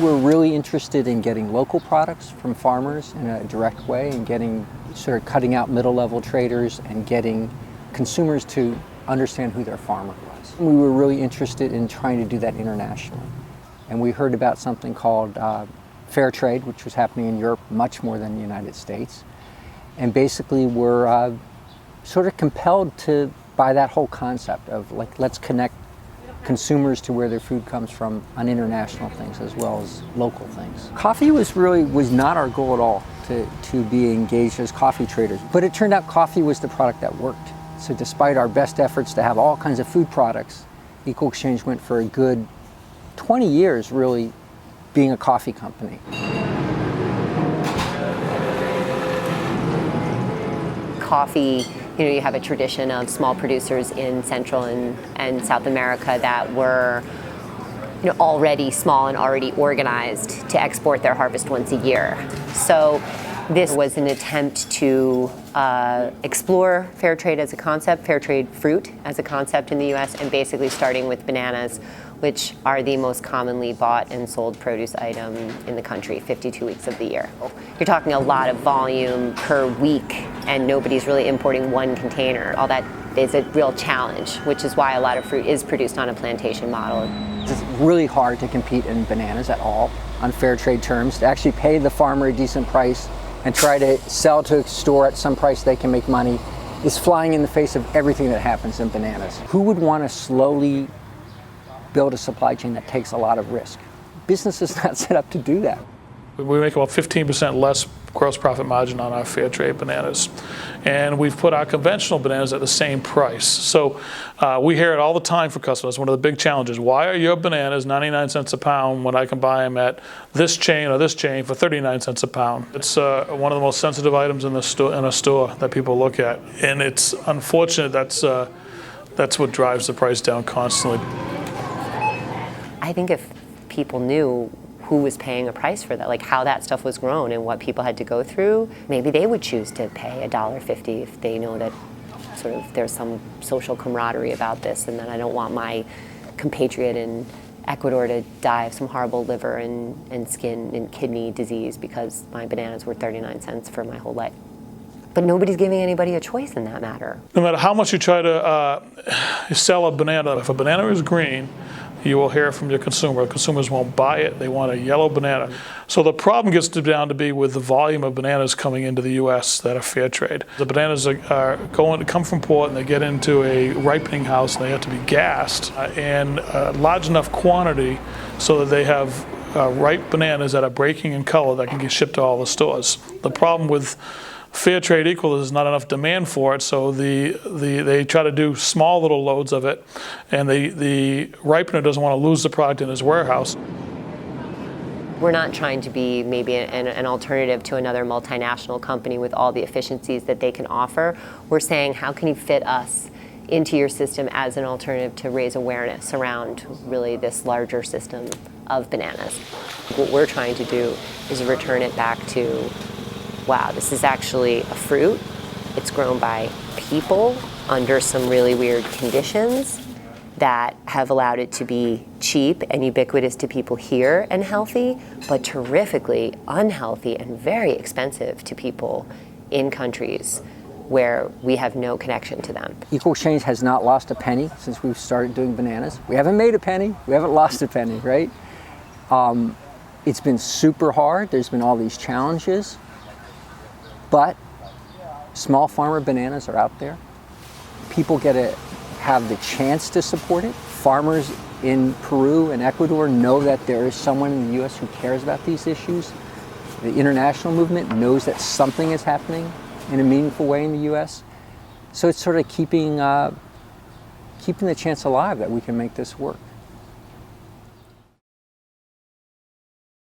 We're really interested in getting local products from farmers in a direct way and getting sort of cutting out middle-level traders and getting consumers to understand who their farmer was. We were really interested in trying to do that internationally. And we heard about something called fair trade, which was happening in Europe much more than the United States. And basically we're sort of compelled by that whole concept of like, let's connect consumers to where their food comes from on international things as well as local things. Coffee was not our goal at all to be engaged as coffee traders, but it turned out coffee was the product that worked. So despite our best efforts to have all kinds of food products, Equal Exchange went for a good 20 years really being a coffee company. Coffee, you have a tradition of small producers in Central and South America that were already small and already organized to export their harvest once a year. So this was an attempt to explore fair trade as a concept, fair trade fruit as a concept in the US, and basically starting with bananas, which are the most commonly bought and sold produce item in the country, 52 weeks of the year. You're talking a lot of volume per week, and nobody's really importing one container. All that is a real challenge, which is why a lot of fruit is produced on a plantation model. It's really hard to compete in bananas at all on fair trade terms, to actually pay the farmer a decent price and try to sell to a store at some price they can make money is flying in the face of everything that happens in bananas. Who would want to slowly build a supply chain that takes a lot of risk? Business is not set up to do that. We make about 15% less gross profit margin on our fair trade bananas. And we've put our conventional bananas at the same price. So we hear it all the time from customers. One of the big challenges, why are your bananas 99 cents a pound when I can buy them at this chain or this chain for 39 cents a pound? It's one of the most sensitive items in a store that people look at. And it's unfortunate that's what drives the price down constantly. I think if people knew who was paying a price for that, like how that stuff was grown and what people had to go through, maybe they would choose to pay $1.50 if they know that sort of there's some social camaraderie about this, and that I don't want my compatriot in Ecuador to die of some horrible liver and skin and kidney disease because my bananas were 39 cents for my whole life. But nobody's giving anybody a choice in that matter. No matter how much you try to sell a banana, if a banana is green, you will hear from your consumer. Consumers won't buy it. They want a yellow banana. So the problem gets down to be with the volume of bananas coming into the U.S. that are fair trade. The bananas are going to come from port and they get into a ripening house and they have to be gassed in a large enough quantity so that they have ripe bananas that are breaking in color that can get shipped to all the stores. The problem with fair trade equal is not enough demand for it, so they try to do small little loads of it, and the ripener doesn't want to lose the product in his warehouse. We're not trying to be maybe an alternative to another multinational company with all the efficiencies that they can offer. We're saying, how can you fit us into your system as an alternative to raise awareness around really this larger system of bananas? What we're trying to do is return it back to, wow, this is actually a fruit. It's grown by people under some really weird conditions that have allowed it to be cheap and ubiquitous to people here and healthy, but terrifically unhealthy and very expensive to people in countries where we have no connection to them. Equal Exchange has not lost a penny since we've started doing bananas. We haven't made a penny, we haven't lost a penny, right? It's been super hard. There's been all these challenges. But small farmer bananas are out there. People get to have the chance to support it. Farmers in Peru and Ecuador know that there is someone in the U.S. who cares about these issues. The international movement knows that something is happening in a meaningful way in the U.S. So it's sort of keeping the chance alive that we can make this work.